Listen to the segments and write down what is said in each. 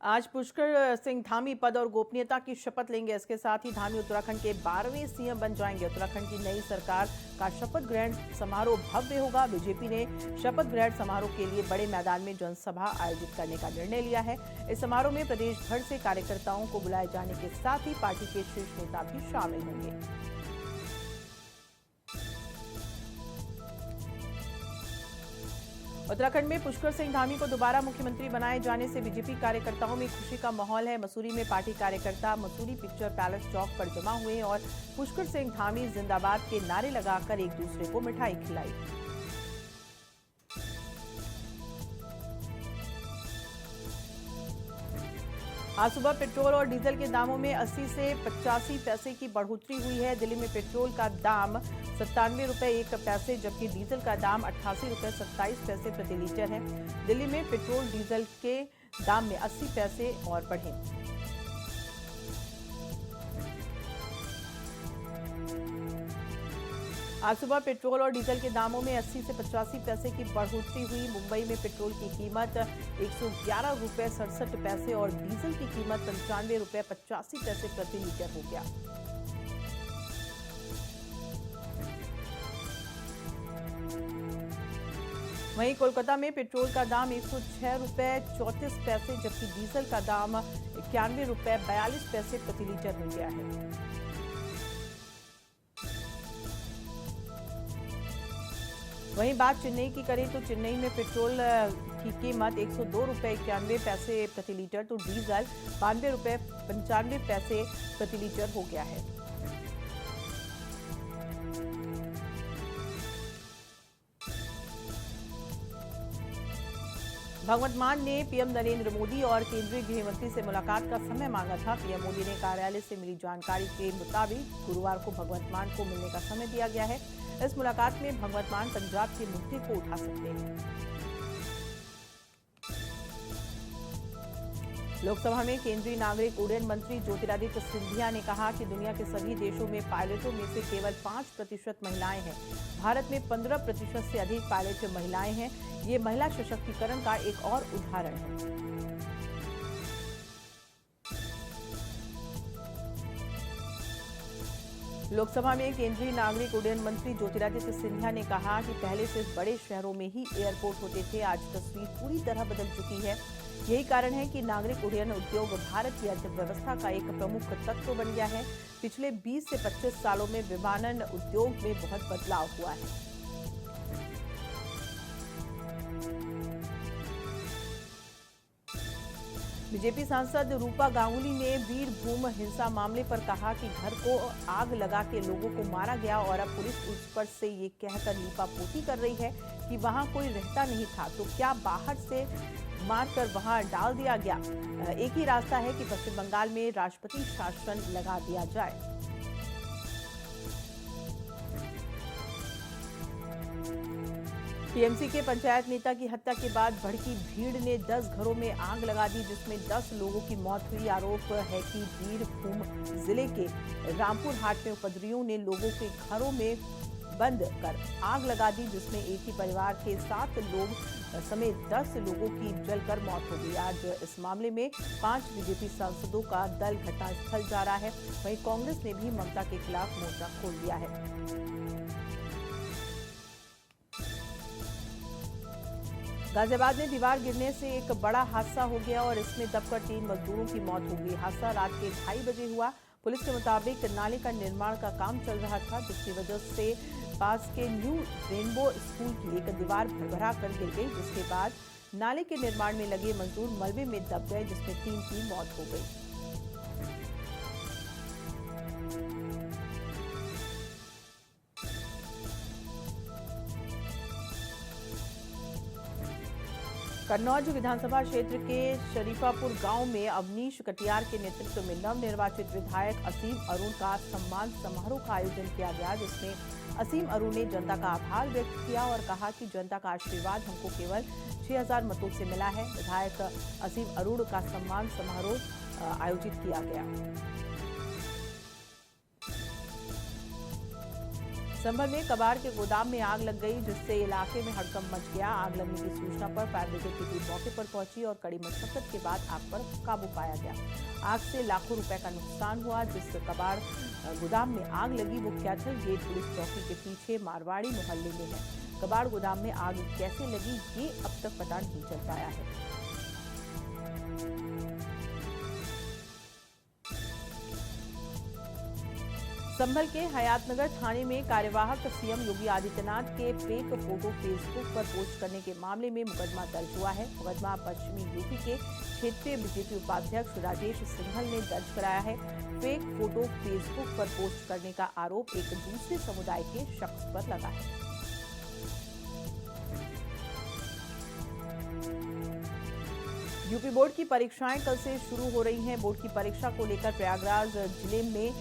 आज पुष्कर सिंह धामी पद और गोपनीयता की शपथ लेंगे। इसके साथ ही धामी उत्तराखंड के 12वें सीएम बन जाएंगे। उत्तराखंड की नई सरकार का शपथ ग्रहण समारोह भव्य होगा। बीजेपी ने शपथ ग्रहण समारोह के लिए बड़े मैदान में जनसभा आयोजित करने का निर्णय लिया है। इस समारोह में प्रदेश भर से कार्यकर्ताओं को बुलाए जाने के साथ ही पार्टी के शीर्ष नेता भी शामिल होंगे। उत्तराखंड में पुष्कर सिंह धामी को दोबारा मुख्यमंत्री बनाए जाने से बीजेपी कार्यकर्ताओं में खुशी का माहौल है। मसूरी में पार्टी कार्यकर्ता मसूरी पिक्चर पैलेस चौक पर जमा हुए और पुष्कर सिंह धामी जिंदाबाद के नारे लगाकर एक दूसरे को मिठाई खिलाई। आज सुबह पेट्रोल और डीजल के दामों में 80 से 85 पैसे की बढ़ोतरी हुई है। दिल्ली में पेट्रोल का दाम 97 रुपए 1 पैसे जबकि डीजल का दाम 88 रुपए 27 पैसे प्रति लीटर है। दिल्ली में पेट्रोल डीजल के दाम में 80 पैसे और बढ़े। आज सुबह पेट्रोल और डीजल के दामों में 80 से 85 पैसे की बढ़ोतरी हुई। मुंबई में पेट्रोल की कीमत 111 रुपए 67 पैसे और डीजल की कीमत 95 रुपए 85 पैसे प्रति लीटर हो गया। वहीं कोलकाता में पेट्रोल का दाम 106 रुपए 34 पैसे जबकि डीजल का दाम 91 रुपए 42 पैसे प्रति लीटर हो गया है। वहीं बात चेन्नई की करें तो चेन्नई में पेट्रोल की कीमत 102 रुपए 91 पैसे प्रति लीटर तो डीजल 92 रुपए 95 पैसे प्रति लीटर हो गया है। भगवंत मान ने पीएम नरेंद्र मोदी और केंद्रीय गृह मंत्री से मुलाकात का समय मांगा था। पीएम मोदी ने कार्यालय से मिली जानकारी के मुताबिक गुरुवार को भगवंत मान को मिलने का समय दिया गया है। इस मुलाकात में भगवंत मान पंजाब के मुद्दे को उठा सकते हैं। लोकसभा में केंद्रीय नागरिक उड्डयन मंत्री ज्योतिरादित्य सिंधिया ने कहा कि दुनिया के सभी देशों में पायलटों में से केवल 5% महिलाएं हैं। भारत में 15% से अधिक पायलट महिलाएं हैं। ये महिला सशक्तिकरण का एक और उदाहरण है। लोकसभा में केंद्रीय नागरिक उड्डयन मंत्री ज्योतिरादित्य सिंधिया ने कहा कि पहले सिर्फ बड़े शहरों में ही एयरपोर्ट होते थे, आज तस्वीर पूरी तरह बदल चुकी है। यही कारण है कि नागरिक उड्डयन उद्योग भारत की अर्थव्यवस्था का एक प्रमुख तत्व बन गया है। पिछले 20 से 25 सालों में विमानन उद्योग में बहुत बदलाव हुआ है। बीजेपी सांसद रूपा गांगुली ने वीरभूम हिंसा मामले पर कहा कि घर को आग लगा के लोगों को मारा गया और अब पुलिस उस पर से ये कहकर लीपापोती कर रही है कि वहां कोई रहता नहीं था, तो क्या बाहर से मारकर वहां डाल दिया गया। एक ही रास्ता है कि पश्चिम बंगाल में राष्ट्रपति शासन लगा दिया जाए। टीएमसी के पंचायत नेता की हत्या के बाद भड़की भीड़ ने 10 घरों में आग लगा दी, जिसमें 10 लोगों की मौत हुई। आरोप है कि बीरभूम जिले के रामपुर हाट में उपद्रवियों ने लोगों के घरों में बंद कर आग लगा दी, जिसमें एक ही परिवार के 7 लोग समेत 10 लोगों की जलकर मौत हो गई। आज इस मामले में 5 बीजेपी सांसदों का दल घटनास्थल जा रहा है। वहीं कांग्रेस ने भी ममता के खिलाफ मोर्चा खोल दिया है। गाजियाबाद में दीवार गिरने से एक बड़ा हादसा हो गया और इसमें दबकर 3 मजदूरों की मौत हो गई। हादसा रात के 2:30 बजे हुआ। पुलिस के मुताबिक नाले का निर्माण का काम चल रहा था, जिसकी वजह से पास के न्यू रेनबो स्कूल की एक दीवार भरभरा कर गिर गई, जिसके बाद नाले के निर्माण में लगे मजदूर मलबे में दब गए, जिसमें 3 की मौत हो गई। कन्नौज विधानसभा क्षेत्र के शरीफापुर गांव में अवनीश कटियार के नेतृत्व में नवनिर्वाचित विधायक असीम अरुण का सम्मान समारोह का आयोजन किया गया, जिसमें असीम अरुण ने जनता का आभार व्यक्त किया और कहा कि जनता का आशीर्वाद हमको केवल 6000 मतों से मिला है। विधायक असीम अरुण का सम्मान समारोह आयोजित किया गया। संभल में कबाड़ के गोदाम में आग लग गई, जिससे इलाके में हड़कंप मच गया। आग लगने की सूचना पर फायर ब्रिगेड की टीम मौके पर पहुंची और कड़ी मशक्कत के बाद आग पर काबू पाया गया। आग से लाखों रुपए का नुकसान हुआ। जिस कबाड़ गोदाम में आग लगी वो कैथल गेट पुलिस चौकी के पीछे मारवाड़ी मोहल्ले में है। कबाड़ गोदाम में आग कैसे लगी ये अब तक पता नहीं चल पाया है। संभल के हयातनगर थाने में कार्यवाहक सीएम योगी आदित्यनाथ के फेक फोटो फेसबुक पर पोस्ट करने के मामले में मुकदमा दर्ज हुआ है। मुकदमा पश्चिमी यूपी के क्षेत्रीय बीजेपी उपाध्यक्ष राजेश सिंघल ने दर्ज कराया है। फेक फोटो फेसबुक पर पोस्ट करने का आरोप एक दूसरे समुदाय के शख्स पर लगा है। यूपी बोर्ड की परीक्षाएं कल से शुरू हो रही हैं। बोर्ड की परीक्षा को लेकर प्रयागराज जिले में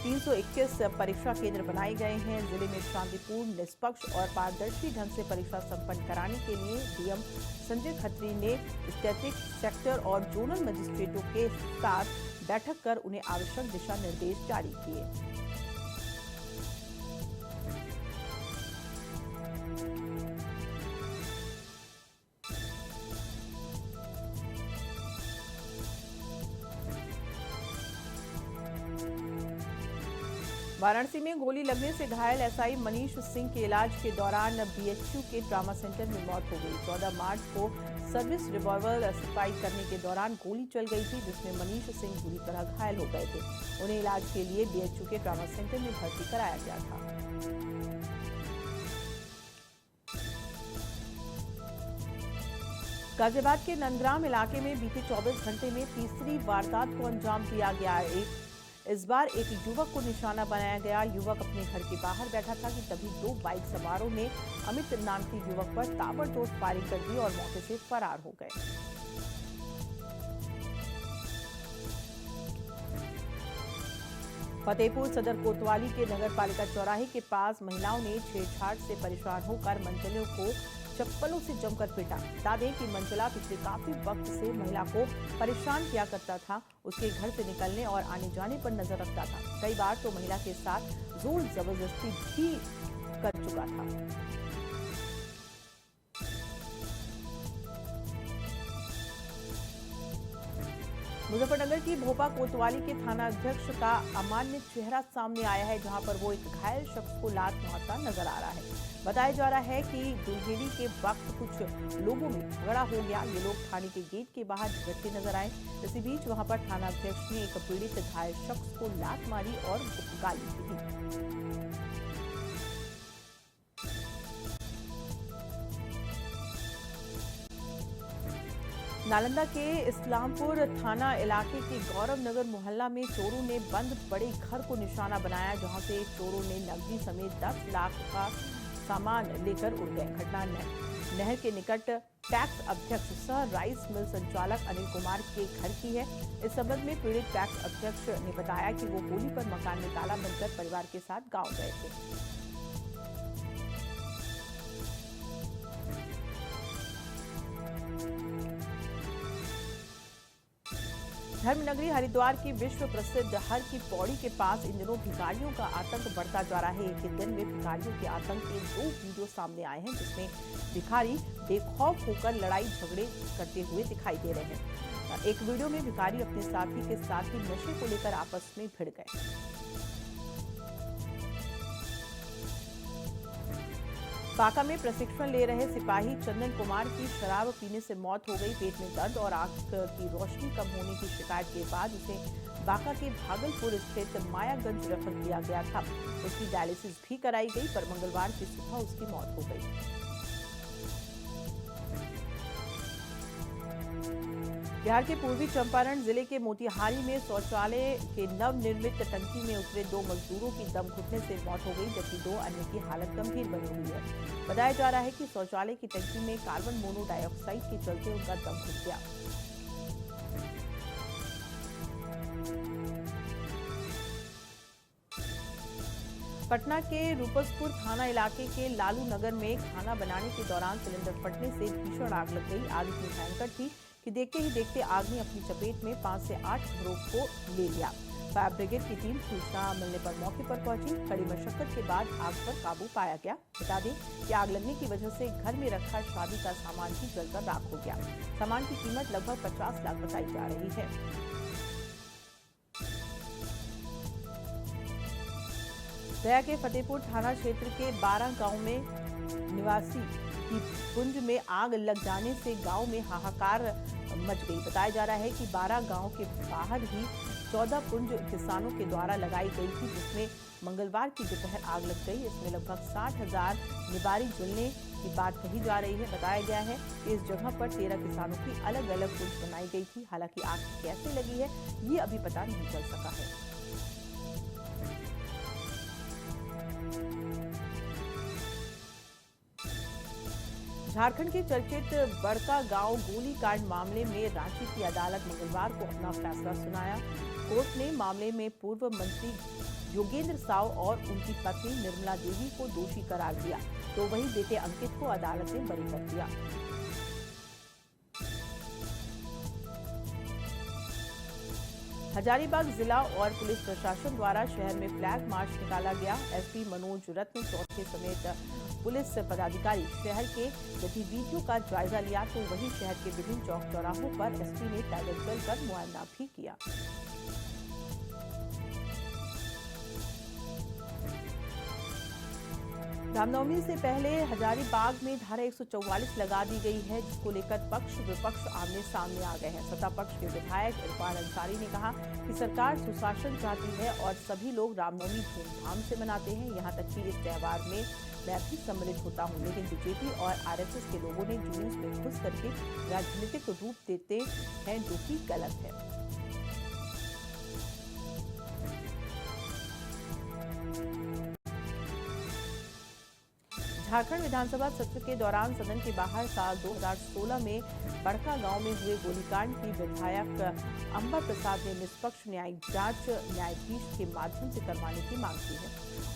321 परीक्षा केंद्र बनाए गए हैं। जिले में शांतिपूर्ण, निष्पक्ष और पारदर्शी ढंग से परीक्षा संपन्न कराने के लिए डीएम संजय खत्री ने स्टैटिक सेक्टर और जोनल मजिस्ट्रेटों के साथ बैठक कर उन्हें आवश्यक दिशा निर्देश जारी किए। वाराणसी में गोली लगने से घायल एसआई मनीष सिंह के इलाज के दौरान बीएचयू के ट्रामा सेंटर में मौत हो गई। 14 मार्च को सर्विस रिवॉल्वर सप्लाई करने के दौरान गोली चल गई थी, जिसमें मनीष सिंह बुरी तरह घायल हो गए थे। उन्हें इलाज के लिए बीएचयू के ट्रामा सेंटर में भर्ती कराया गया था। गाजियाबाद के नंदग्राम इलाके में बीते 24 घंटे में तीसरी वारदात को अंजाम दिया गया। इस बार एक युवक को निशाना बनाया गया। युवक अपने घर के बाहर बैठा था कि तभी 2 बाइक सवारों ने अमित नाम के युवक पर ताबड़तोड़ फायरिंग कर दी और मौके से फरार हो गए। फतेहपुर सदर कोतवाली के नगर पालिका चौराहे के पास महिलाओं ने छेड़छाड़ से परेशान होकर मंचलों को चप्पलों से जमकर पीटा। बता दें कि मंचला पिछले काफी वक्त से महिला को परेशान किया करता था। उसके घर से निकलने और आने जाने पर नजर रखता था। कई बार तो महिला के साथ जोर जबरदस्ती भी कर चुका था। मुजफ्फरनगर की भोपा कोतवाली के थाना अध्यक्ष का अमान्य चेहरा सामने आया है, जहां पर वो एक घायल शख्स को लात मारता नजर आ रहा है। बताया जा रहा है कि दुल्हेड़ी के वक्त कुछ लोगों में झगड़ा हो गया। ये लोग थाने के गेट के बाहर झगड़ते नजर आए। इसी बीच वहां पर थाना अध्यक्ष ने एक पीड़ित घायल शख्स को लात मारी और गाली दी। नालंदा के इस्लामपुर थाना इलाके के गौरव नगर मोहल्ला में चोरों ने बंद पड़े घर को निशाना बनाया, जहां से चोरों ने नकदी समेत 10 लाख का सामान लेकर उड़ गए। घटना नहर के निकट टैक्स अध्यक्ष सह राइस मिल संचालक अनिल कुमार के घर की है। इस संबंध में पीड़ित टैक्स अध्यक्ष ने बताया कि वो होली पर मकान में ताला बंदकर परिवार के साथ गांव गए थे। धर्मनगरी हरिद्वार की विश्व प्रसिद्ध हर की पौड़ी के पास इन दिनों भिखारियों का आतंक बढ़ता जा रहा है। एक ही दिन में भिखारियों के आतंक के 2 वीडियो सामने आए हैं, जिसमें भिखारी बेखौफ होकर लड़ाई झगड़े करते हुए दिखाई दे रहे हैं। एक वीडियो में भिखारी अपने साथी के साथ ही नशे को लेकर आपस में भिड़ गए। बांका में प्रशिक्षण ले रहे सिपाही चंदन कुमार की शराब पीने से मौत हो गई। पेट में दर्द और आंख की रोशनी कम होने की शिकायत के बाद उसे बांका के भागलपुर स्थित मायागंज रेफर किया गया था। उसकी डायलिसिस भी कराई गई, पर मंगलवार की सुबह उसकी मौत हो गई। बिहार के पूर्वी चंपारण जिले के मोतिहारी में शौचालय के नवनिर्मित टंकी में उतरे 2 मजदूरों की दम घुटने से मौत हो गई, जबकि 2 अन्य की हालत गंभीर बनी हुई है। बताया जा रहा है कि शौचालय की टंकी में कार्बन मोनोडाइऑक्साइड के चलते उनका दम घुट गया। पटना के रूपसपुर थाना इलाके के लालू नगर में खाना बनाने के दौरान सिलेंडर फटने से भीषण आग लग गई। आग इतनी भयंकर थी कि देखते ही देखते आग ने अपनी चपेट में 5 से 8 घरों को ले लिया। फायर ब्रिगेड की टीम सूचना मिलने पर मौके पर पहुंची। कड़ी मशक्कत के बाद आग पर काबू पाया गया। बता दें कि आग लगने की वजह से घर में रखा शादी का सामान भी जलकर राख हो गया। सामान की कीमत लगभग 50 लाख बताई जा रही है। गया के फतेहपुर थाना क्षेत्र के 12 गांव में निवासी की पुंज में आग लग जाने से गांव में हाहाकार मच गई। बताया जा रहा है कि 12 गांव के बाहर ही 14 पुंज किसानों के द्वारा लगाई गई थी, जिसमें मंगलवार की दोपहर आग लग गई। इसमें लगभग 60,000 निबारी जलने की बात कही जा रही है। बताया गया है कि इस जगह पर 13 किसानों की अलग अलग पुंज बनाई गई थी। हालांकि आग कैसे लगी है ये अभी पता नहीं चल सका है। झारखंड के चर्चित बड़का गांव गोलीकांड मामले में रांची की अदालत मंगलवार को अपना फैसला सुनाया। कोर्ट ने मामले में पूर्व मंत्री योगेंद्र साव और उनकी पत्नी निर्मला देवी को दोषी करार दिया, तो वहीं बेटे अंकित को अदालत ने बरी कर दिया। हजारीबाग जिला और पुलिस प्रशासन द्वारा शहर में फ्लैग मार्च निकाला गया। एसपी मनोज रत्न चौथे समेत पुलिस पदाधिकारी शहर के गतिविधियों का जायजा लिया, तो वहीं शहर के विभिन्न चौक चौराहों पर एसपी ने पैदल चलकर मुआयना भी किया। रामनवमी से पहले हजारीबाग में धारा 144 लगा दी गई है, जिसको लेकर पक्ष विपक्ष आमने सामने आ गए हैं। सत्ता पक्ष के विधायक इरफान अंसारी ने कहा कि सरकार सुशासन चाहती है और सभी लोग रामनवमी धूमधाम से मनाते हैं। यहां तक कि इस त्योहार में मैं भी सम्मिलित होता हूं, लेकिन बीजेपी और आरएसएस के लोगों ने जुलूस में घुस करके राजनीतिक रूप देते हैं, जो कि गलत है। झारखंड विधानसभा सत्र के दौरान सदन के बाहर साल 2016 में बड़का गांव में हुए गोलीकांड की विधायक अंबा प्रसाद ने निष्पक्ष न्यायिक जांच न्यायाधीश के माध्यम से करवाने की मांग की है।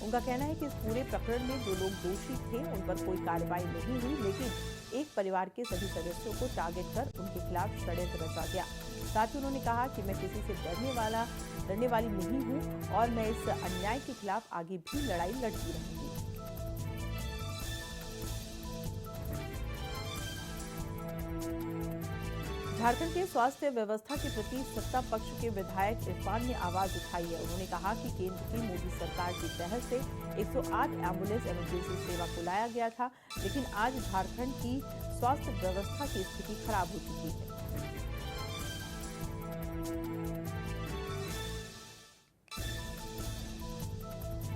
उनका कहना है कि इस पूरे प्रकरण में जो लोग दोषी थे उन पर कोई कार्रवाई नहीं हुई, लेकिन एक परिवार के सभी सदस्यों को टारगेट कर उनके खिलाफ षड्यंत्र रचा गया। साथ ही उन्होंने कहा कि मैं किसी से डरने वाली नहीं हूं और मैं इस अन्याय के खिलाफ आगे भी लड़ाई लड़ती रहूंगी। झारखंड के स्वास्थ्य व्यवस्था के प्रति सत्ता पक्ष के विधायक इरफान ने आवाज उठाई है। उन्होंने कहा कि केंद्र की मोदी सरकार की पहल से 108 एम्बुलेंस इमरजेंसी सेवा को लाया गया था, लेकिन आज झारखंड की स्वास्थ्य व्यवस्था की स्थिति खराब हो चुकी है।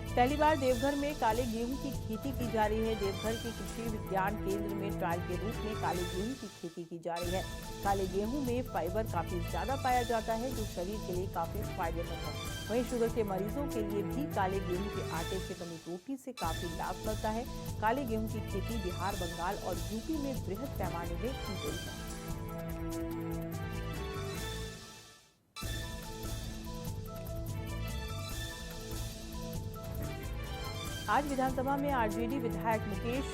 पहली बार देवघर में काले गेहूं की खेती की जा रही है। देवघर के कृषि विज्ञान केंद्र में ट्रायल के रूप में काले गेहूं की खेती की जा रही है। काले गेहूं में फाइबर काफी ज्यादा पाया जाता है, जो शरीर के लिए काफी फायदेमंद है। वहीं शुगर के मरीजों के लिए भी काले गेहूं के आटे से बनी रोटी से काफी लाभ मिलता है। काले गेहूं की खेती बिहार, बंगाल और यूपी में बृहद पैमाने में की गई है। आज विधानसभा में आरजेडी विधायक मुकेश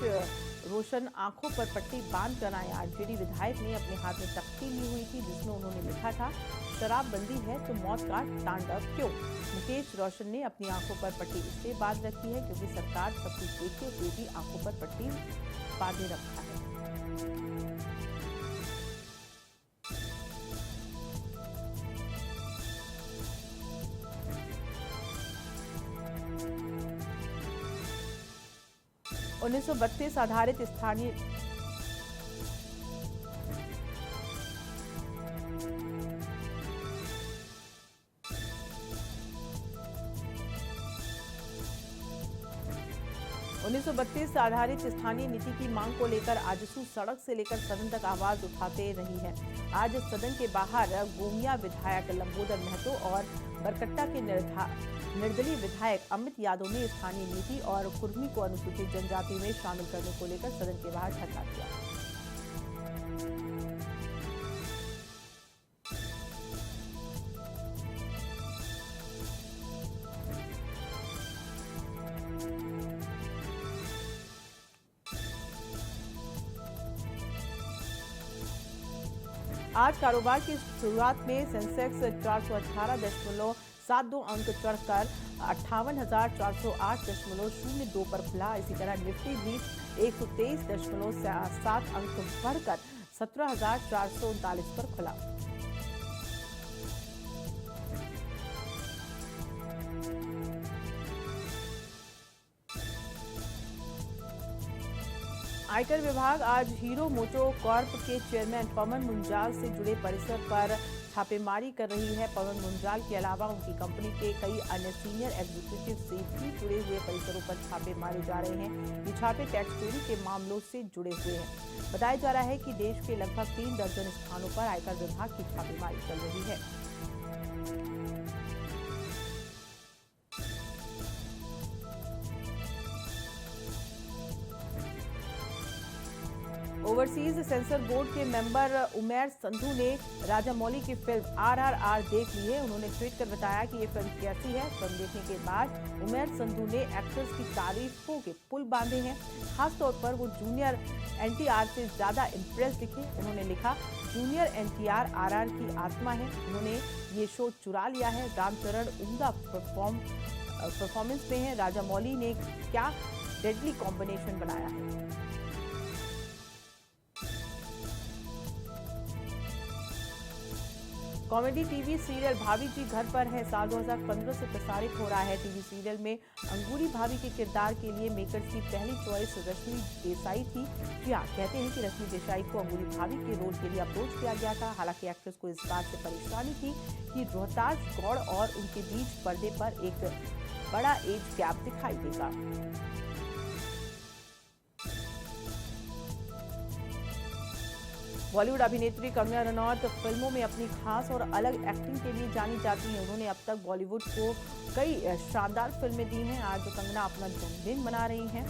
रोशन आंखों पर पट्टी बांध कर आए। आरजेडी विधायक ने अपने हाथ में तख्ती ली हुई थी, जिसमें उन्होंने लिखा था, शराबबंदी है तो मौत का तांडव क्यों। मुकेश रोशन ने अपनी आंखों पर पट्टी इसलिए बांध रखी है क्योंकि सरकार सब कुछ देखते हुए भी आंखों पर पट्टी बांधे रखा है। उन्नीस 1932 आधारित स्थानीय 1932 आधारित स्थानीय नीति की मांग को लेकर आजसू सड़क से लेकर सदन तक आवाज उठाते रही है। आज सदन के बाहर गोमिया विधायक लंबोदर महतो और बरकट्टा के निर्दलीय विधायक अमित यादव ने स्थानीय नीति और कुर्मी को अनुसूचित जनजाति में शामिल करने को लेकर सदन के बाहर धरना दिया। आज कारोबार की शुरुआत में सेंसेक्स 418.72 अंक चढ़कर 58,408.02 पर खुला। इसी तरह निफ्टी भी 123.7 अंक बढ़कर 17,439 पर खुला। आयकर विभाग आज हीरो मोटो कॉर्प के चेयरमैन पवन मुंजाल से जुड़े परिसर पर छापेमारी कर रही है। पवन मुंजाल के अलावा उनकी कंपनी के कई अन्य सीनियर एग्जीक्यूटिव से भी जुड़े हुए परिसरों पर छापे मारे जा रहे हैं। ये छापे टैक्स चोरी के मामलों से जुड़े हुए हैं। बताया जा रहा है कि देश के लगभग 3 दर्जन स्थानों पर आयकर विभाग की छापेमारी चल रही है। ओवरसीज सेंसर बोर्ड के मेंबर उमैर संधू ने राजामौली की फिल्म RRR देख ली है। उन्होंने ट्वीट कर बताया कि ये फिल्म कैसी है। फिल्म देखने के बाद उमैर संधू ने एक्टर्स की तारीफों के पुल बांधे हैं। खासतौर पर वो जूनियर NTR से ज्यादा इम्प्रेस दिखे। उन्होंने लिखा, जूनियर NTR RR की आत्मा है। उन्होंने ये शो चुरा लिया है। रामचरण उम्दा परफॉर्मेंस में है। राजामौली ने क्या डेडली कॉम्बिनेशन बनाया है। कॉमेडी टीवी सीरियल भाभी जी घर पर है साल 2015 से प्रसारित हो रहा है। टीवी सीरियल में अंगूरी भाभी के किरदार के लिए मेकर्स की पहली चॉइस रश्मि देसाई थी। जी हाँ, कहते हैं कि रश्मि देसाई को अंगूरी भाभी के रोल के लिए अप्रोच किया गया था। हालांकि एक्ट्रेस को इस बात से परेशानी थी कि रोहताज गौड़ और उनके बीच पर्दे पर एक बड़ा एज गैप दिखाई देगा। बॉलीवुड अभिनेत्री कंगना रनौत फिल्मों में अपनी खास और अलग एक्टिंग के लिए जानी जाती हैं। उन्होंने अब तक बॉलीवुड को कई शानदार फिल्में दी हैं। आज कंगना अपना जन्मदिन मना रही हैं।